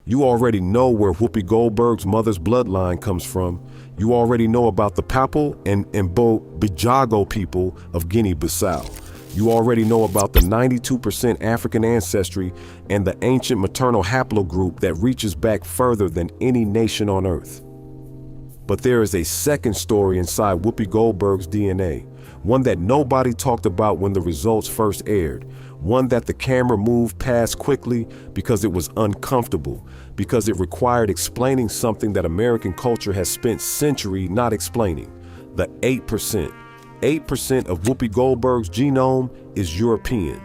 You already know where Whoopi Goldberg's mother's bloodline comes from. You already know about the Papel and Bijago people of Guinea-Bissau. You already know about the 92% African ancestry and the ancient maternal haplogroup that reaches back further than any nation on earth. But there is a second story inside Whoopi Goldberg's DNA, one that nobody talked about when the results first aired, one that the camera moved past quickly because it was uncomfortable, because it required explaining something that American culture has spent centuries not explaining: the 8%. 8% of Whoopi Goldberg's genome is European,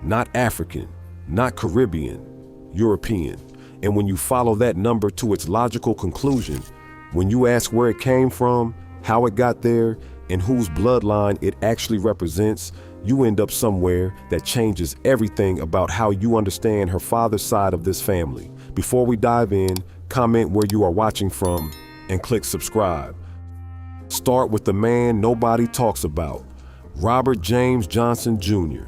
not African, not Caribbean, European. And when you follow that number to its logical conclusion, when you ask where it came from, how it got there, and whose bloodline it actually represents, you end up somewhere that changes everything about how you understand her father's side of this family. Before we dive in, comment where you are watching from and click subscribe. Start with the man nobody talks about, Robert James Johnson Jr.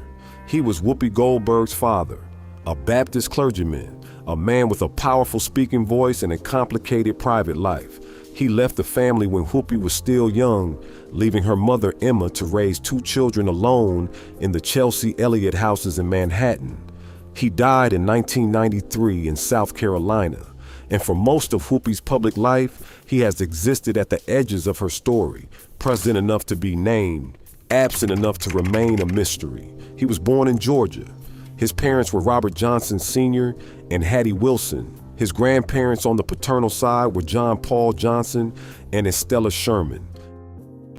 He was Whoopi Goldberg's father, a Baptist clergyman, a man with a powerful speaking voice and a complicated private life. He left the family when Whoopi was still young, leaving her mother Emma to raise 2 children alone in the Chelsea Elliott houses in Manhattan. He died in 1993 in South Carolina. And for most of Whoopi's public life, he has existed at the edges of her story, present enough to be named, absent enough to remain a mystery. He was born in Georgia. His parents were Robert Johnson Sr. and Hattie Wilson. His grandparents on the paternal side were John Paul Johnson and Estella Sherman.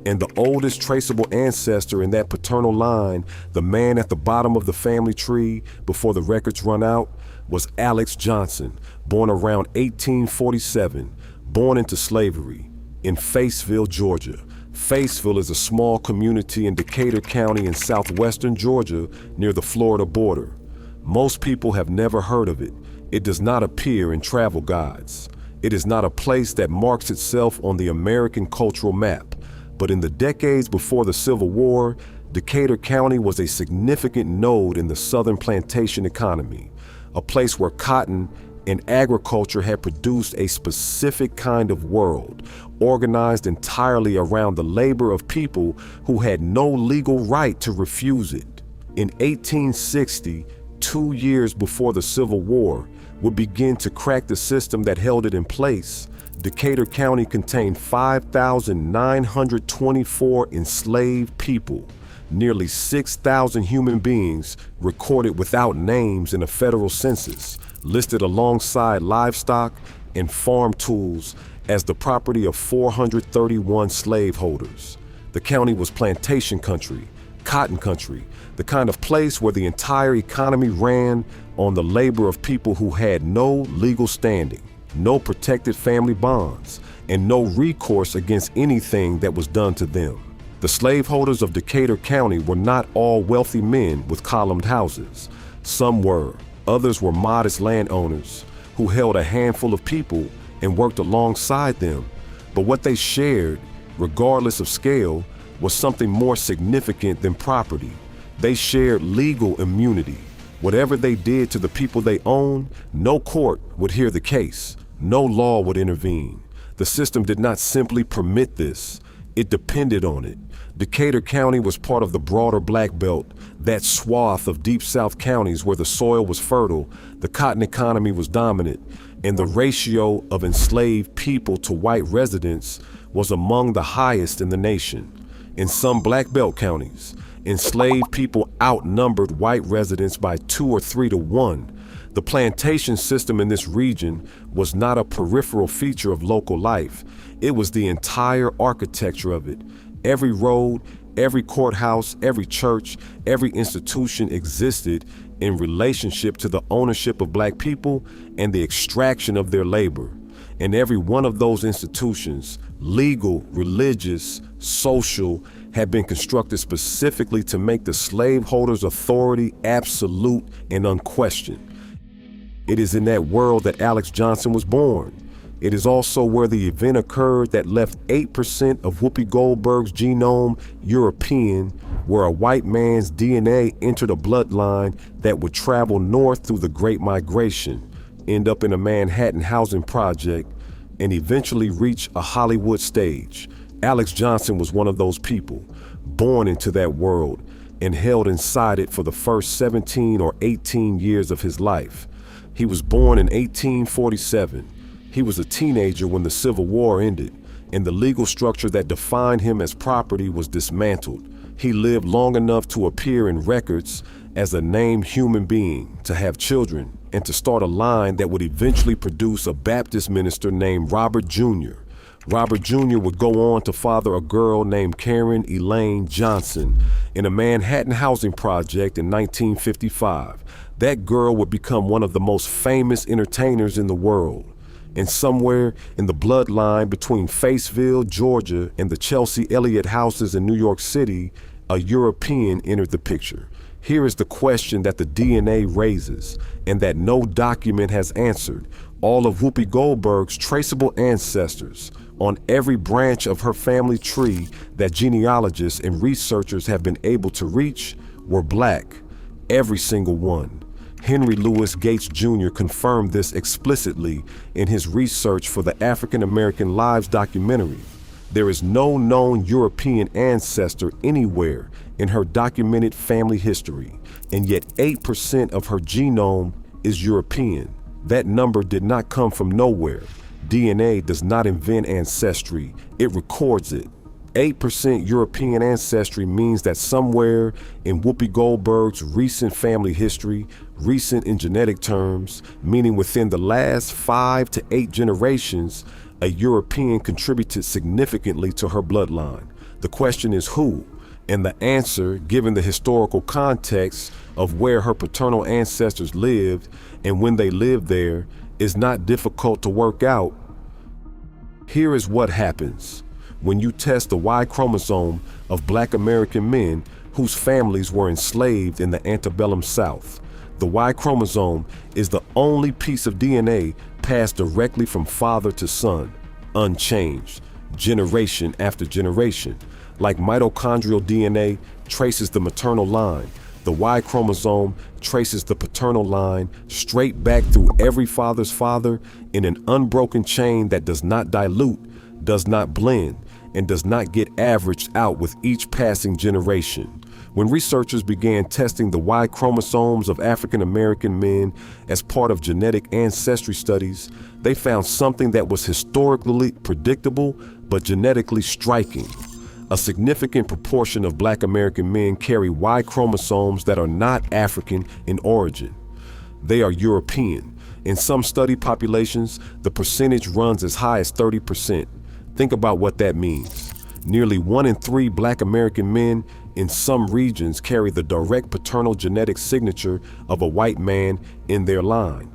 And the oldest traceable ancestor in that paternal line, the man at the bottom of the family tree before the records run out, was Alex Johnson, born around 1847, born into slavery in Faceville, Georgia. Faceville is a small community in Decatur County in southwestern Georgia near the Florida border. Most people have never heard of it. It does not appear in travel guides. It is not a place that marks itself on the American cultural map. But in the decades before the Civil War, Decatur County was a significant node in the southern plantation economy, a place where cotton and agriculture had produced a specific kind of world, organized entirely around the labor of people who had no legal right to refuse it. In 1860, 2 years before the Civil War would begin to crack the system that held it in place, Decatur County contained 5,924 enslaved people, nearly 6,000 human beings recorded without names in a federal census, listed alongside livestock and farm tools as the property of 431 slaveholders. The county was plantation country, cotton country, the kind of place where the entire economy ran on the labor of people who had no legal standing, no protected family bonds, and no recourse against anything that was done to them. The slaveholders of Decatur County were not all wealthy men with columned houses. Some were. Others were modest landowners who held a handful of people and worked alongside them. But what they shared, regardless of scale, was something more significant than property. They shared legal immunity. Whatever they did to the people they owned, no court would hear the case. No law would intervene. The system did not simply permit this. It depended on it. Decatur County was part of the broader Black Belt, that swath of deep South counties where the soil was fertile, the cotton economy was dominant, and the ratio of enslaved people to white residents was among the highest in the nation. In some Black Belt counties, enslaved people outnumbered white residents by 2 or 3 to 1. The plantation system in this region was not a peripheral feature of local life. It was the entire architecture of it. Every road, every courthouse, every church, every institution existed in relationship to the ownership of Black people and the extraction of their labor. And every one of those institutions, legal, religious, social, had been constructed specifically to make the slaveholders' authority absolute and unquestioned. It is in that world that Alex Johnson was born. It is also where the event occurred that left 8% of Whoopi Goldberg's genome European, where a white man's DNA entered a bloodline that would travel north through the Great Migration, end up in a Manhattan housing project, and eventually reach a Hollywood stage. Alex Johnson was one of those people, born into that world and held inside it for the first 17 or 18 years of his life. He was born in 1847. He was a teenager when the Civil War ended, and the legal structure that defined him as property was dismantled. He lived long enough to appear in records as a named human being, to have children, and to start a line that would eventually produce a Baptist minister named Robert Jr. Robert Jr. would go on to father a girl named Karen Elaine Johnson in a Manhattan housing project in 1955. That girl would become one of the most famous entertainers in the world. And somewhere in the bloodline between Faceville, Georgia, and the Chelsea Elliott houses in New York City, a European entered the picture. Here is the question that the DNA raises, and that no document has answered. All of Whoopi Goldberg's traceable ancestors on every branch of her family tree that genealogists and researchers have been able to reach were black, every single one. Henry Louis Gates Jr. confirmed this explicitly in his research for the African American Lives documentary. There is no known European ancestor anywhere in her documented family history, and yet 8% of her genome is European. That number did not come from nowhere. DNA does not invent ancestry, it records it. 8% European ancestry means that somewhere in Whoopi Goldberg's recent family history, recent in genetic terms, meaning within the last 5 to 8 generations, a European contributed significantly to her bloodline. The question is who? And the answer, given the historical context of where her paternal ancestors lived and when they lived there, is not difficult to work out. Here is what happens when you test the Y chromosome of Black American men whose families were enslaved in the antebellum South. The Y chromosome is the only piece of DNA passed directly from father to son, unchanged, generation after generation. Like mitochondrial DNA traces the maternal line, the Y chromosome traces the paternal line straight back through every father's father in an unbroken chain that does not dilute, does not blend, and does not get averaged out with each passing generation. When researchers began testing the Y chromosomes of African American men as part of genetic ancestry studies, they found something that was historically predictable but genetically striking. A significant proportion of Black American men carry Y chromosomes that are not African in origin. They are European. In some study populations, the percentage runs as high as 30%. Think about what that means. Nearly 1 in 3 Black American men in some regions carry the direct paternal genetic signature of a white man in their line.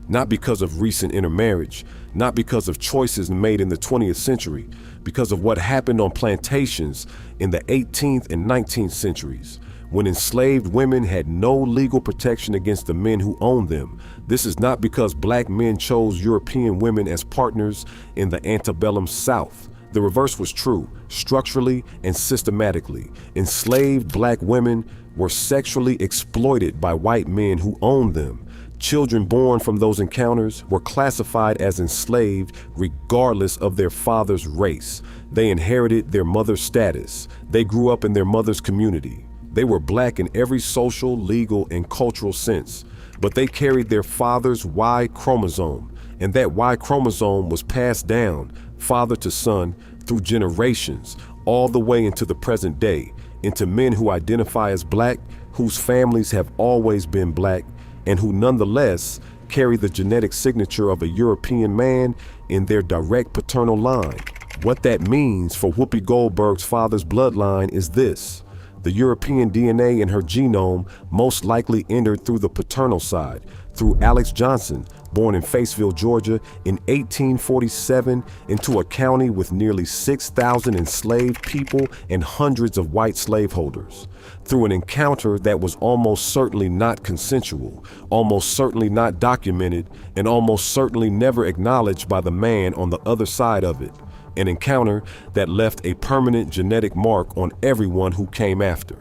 Not because of recent intermarriage, not because of choices made in the 20th century, because of what happened on plantations in the 18th and 19th centuries, when enslaved women had no legal protection against the men who owned them. This is not because Black men chose European women as partners in the antebellum South. The reverse was true, structurally and systematically. Enslaved Black women were sexually exploited by white men who owned them. Children born from those encounters were classified as enslaved regardless of their father's race. They inherited their mother's status. They grew up in their mother's community. They were Black in every social, legal, and cultural sense, but they carried their father's Y chromosome, and that Y chromosome was passed down, father to son, through generations, all the way into the present day, into men who identify as Black, whose families have always been Black, and who nonetheless carry the genetic signature of a European man in their direct paternal line. What that means for Whoopi Goldberg's father's bloodline is this. The European DNA in her genome most likely entered through the paternal side, through Alex Johnson, born in Faceville, Georgia in 1847 into a county with nearly 6,000 enslaved people and hundreds of white slaveholders. Through an encounter that was almost certainly not consensual, almost certainly not documented, and almost certainly never acknowledged by the man on the other side of it. An encounter that left a permanent genetic mark on everyone who came after.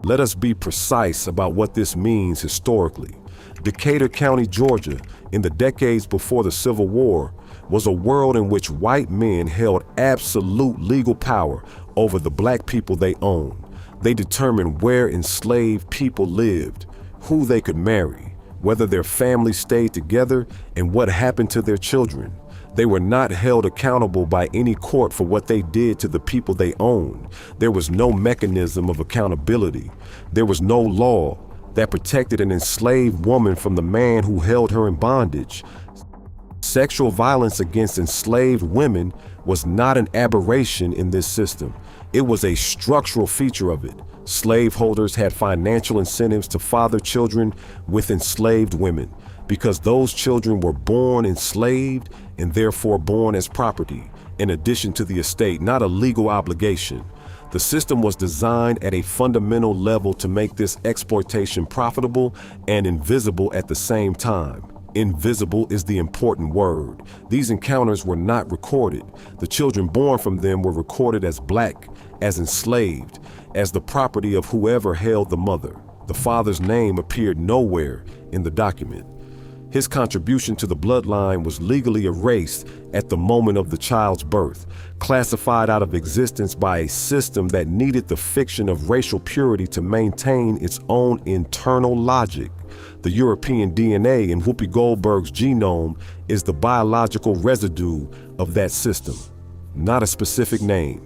Let us be precise about what this means historically. Decatur County, Georgia, in the decades before the Civil War, was a world in which white men held absolute legal power over the black people they owned. They determined where enslaved people lived, who they could marry, whether their families stayed together, and what happened to their children. They were not held accountable by any court for what they did to the people they owned. There was no mechanism of accountability. There was no law that protected an enslaved woman from the man who held her in bondage. Sexual violence against enslaved women was not an aberration in this system. It was a structural feature of it. Slaveholders had financial incentives to father children with enslaved women because those children were born enslaved and therefore born as property, in addition to the estate, not a legal obligation. The system was designed at a fundamental level to make this exploitation profitable and invisible at the same time. Invisible is the important word. These encounters were not recorded. The children born from them were recorded as black, as enslaved, as the property of whoever held the mother. The father's name appeared nowhere in the document. His contribution to the bloodline was legally erased at the moment of the child's birth, classified out of existence by a system that needed the fiction of racial purity to maintain its own internal logic. The European DNA in Whoopi Goldberg's genome is the biological residue of that system, not a specific name.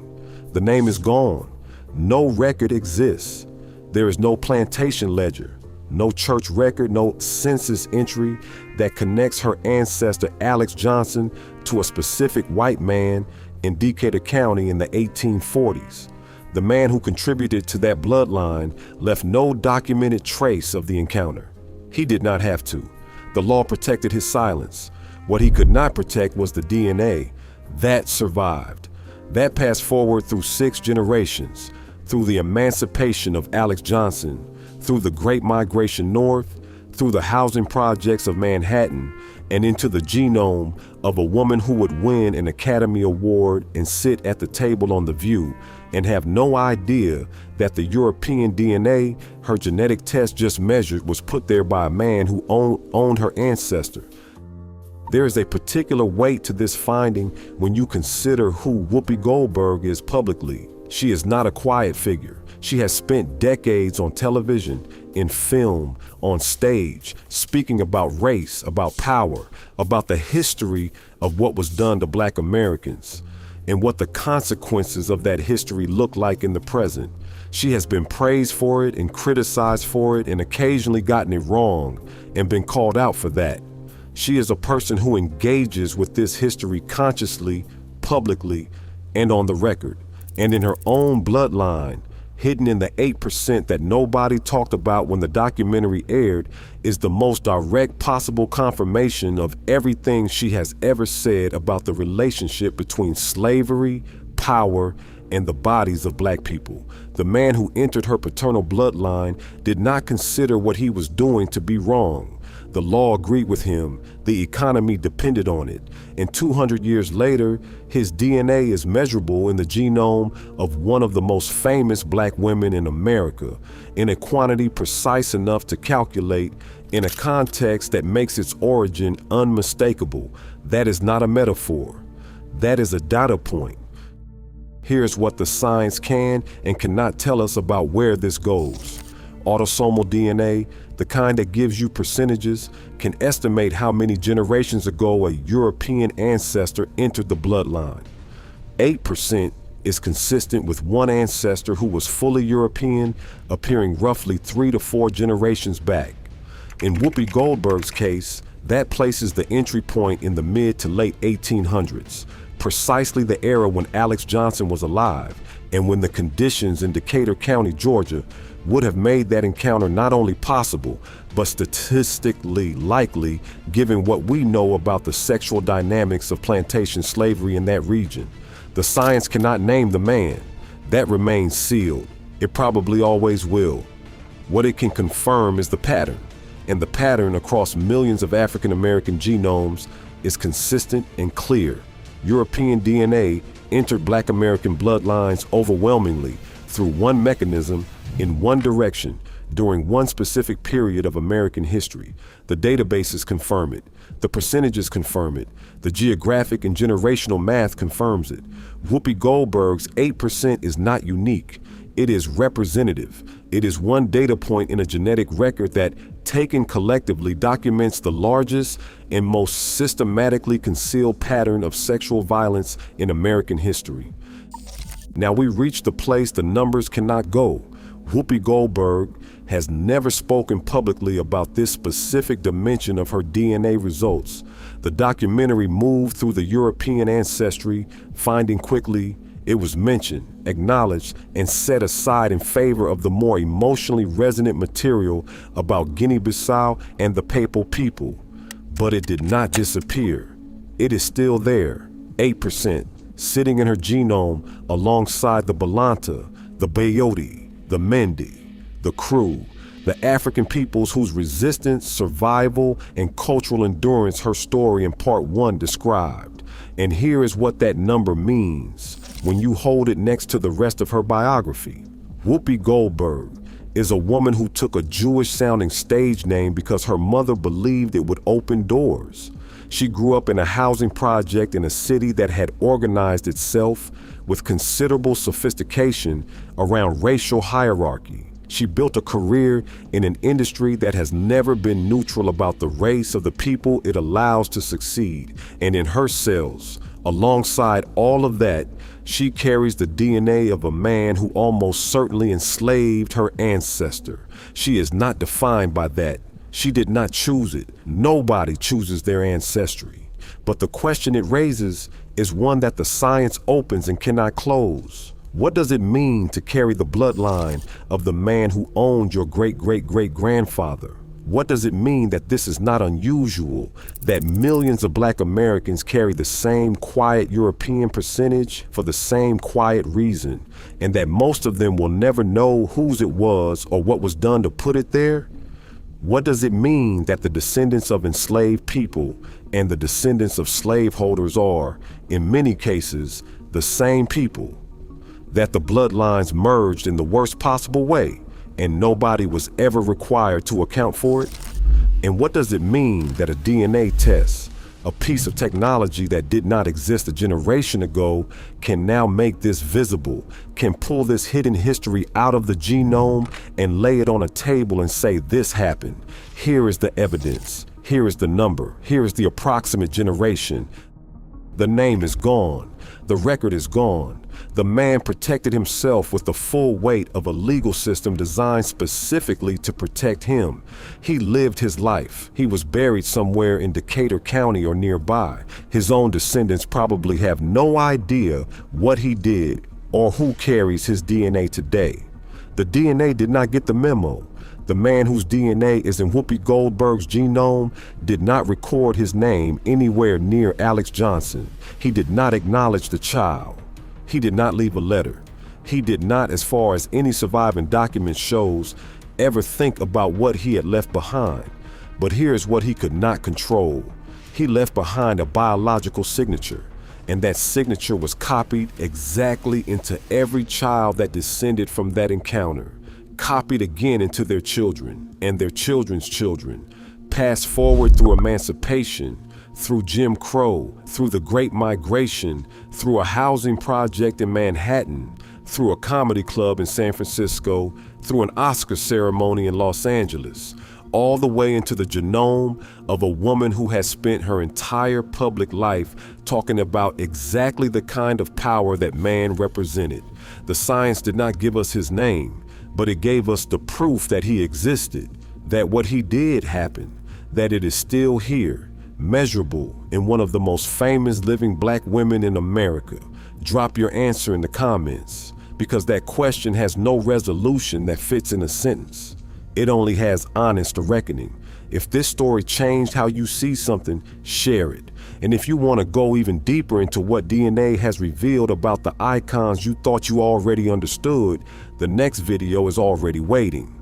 The name is gone. No record exists. There is no plantation ledger, no church record, no census entry that connects her ancestor Alex Johnson to a specific white man in Decatur County in the 1840s. The man who contributed to that bloodline left no documented trace of the encounter. He did not have to. The law protected his silence. What he could not protect was the DNA. That survived. That passed forward through 6 generations, through the emancipation of Alex Johnson, through the Great Migration North, through the housing projects of Manhattan, and into the genome of a woman who would win an Academy Award and sit at the table on The View and have no idea that the European DNA her genetic test just measured was put there by a man who owned her ancestor. There is a particular weight to this finding when you consider who Whoopi Goldberg is publicly. She is not a quiet figure. She has spent decades on television, in film, on stage, speaking about race, about power, about the history of what was done to Black Americans, and what the consequences of that history look like in the present. She has been praised for it and criticized for it and occasionally gotten it wrong and been called out for that. She is a person who engages with this history consciously, publicly, and on the record, and in her own bloodline. Hidden in the 8% that nobody talked about when the documentary aired is the most direct possible confirmation of everything she has ever said about the relationship between slavery, power, and the bodies of Black people. The man who entered her paternal bloodline did not consider what he was doing to be wrong. The law agreed with him, the economy depended on it, and 200 years later, his DNA is measurable in the genome of one of the most famous Black women in America, in a quantity precise enough to calculate, in a context that makes its origin unmistakable. That is not a metaphor. That is a data point. Here's what the science can and cannot tell us about where this goes. Autosomal DNA, the kind that gives you percentages, can estimate how many generations ago a European ancestor entered the bloodline. 8% is consistent with one ancestor who was fully European, appearing roughly 3 to 4 generations back. In Whoopi Goldberg's case, that places the entry point in the mid to late 1800s, precisely the era when Alex Johnson was alive and when the conditions in Decatur County, Georgia, would have made that encounter not only possible, but statistically likely, given what we know about the sexual dynamics of plantation slavery in that region. The science cannot name the man. That remains sealed. It probably always will. What it can confirm is the pattern, and the pattern across millions of African American genomes is consistent and clear. European DNA entered Black American bloodlines overwhelmingly through one mechanism in one direction, during one specific period of American history. The databases confirm it. The percentages confirm it. The geographic and generational math confirms it. Whoopi Goldberg's 8% is not unique. It is representative. It is one data point in a genetic record that, taken collectively, documents the largest and most systematically concealed pattern of sexual violence in American history. Now we reach the place the numbers cannot go. Whoopi Goldberg has never spoken publicly about this specific dimension of her DNA results. The documentary moved through the European ancestry, finding quickly it was mentioned, acknowledged, and set aside in favor of the more emotionally resonant material about Guinea-Bissau and the Papal people. But it did not disappear. It is still there, 8%, sitting in her genome alongside the Balanta, the Bayoti, the Mendi, the Kru, the African peoples whose resistance, survival, and cultural endurance her story in part 1 described. And here is what that number means when you hold it next to the rest of her biography. Whoopi Goldberg is a woman who took a Jewish-sounding stage name because her mother believed it would open doors. She grew up in a housing project in a city that had organized itself with considerable sophistication around racial hierarchy. She built a career in an industry that has never been neutral about the race of the people it allows to succeed. And in her cells, alongside all of that, she carries the DNA of a man who almost certainly enslaved her ancestor. She is not defined by that. She did not choose it. Nobody chooses their ancestry. But the question it raises is one that the science opens and cannot close. What does it mean to carry the bloodline of the man who owned your great-great-great-grandfather? What does it mean that this is not unusual, that millions of Black Americans carry the same quiet European percentage for the same quiet reason, and that most of them will never know whose it was or what was done to put it there? What does it mean that the descendants of enslaved people and the descendants of slaveholders are, in many cases, the same people? That the bloodlines merged in the worst possible way and nobody was ever required to account for it? And what does it mean that a DNA test, a piece of technology that did not exist a generation ago, can now make this visible, can pull this hidden history out of the genome and lay it on a table and say, this happened. Here is the evidence. Here is the number. Here is the approximate generation. The name is gone. The record is gone. The man protected himself with the full weight of a legal system designed specifically to protect him. He lived his life. He was buried somewhere in Decatur County or nearby. His own descendants probably have no idea what he did or who carries his DNA today. The DNA did not get the memo. The man whose DNA is in Whoopi Goldberg's genome did not record his name anywhere near Alex Johnson. He did not acknowledge the child. He did not leave a letter. He did not, as far as any surviving document shows, ever think about what he had left behind. But here's what he could not control. He left behind a biological signature, and that signature was copied exactly into every child that descended from that encounter. Copied again into their children and their children's children, passed forward through emancipation, through Jim Crow, through the Great Migration, through a housing project in Manhattan, through a comedy club in San Francisco, through an Oscar ceremony in Los Angeles, all the way into the genome of a woman who has spent her entire public life talking about exactly the kind of power that man represented. The science did not give us his name, but it gave us the proof that he existed, that what he did happen, that it is still here, measurable in one of the most famous living Black women in America. Drop your answer in the comments, because that question has no resolution that fits in a sentence. It only has honest reckoning. If this story changed how you see something, share it. And if you want to go even deeper into what DNA has revealed about the icons you thought you already understood, the next video is already waiting.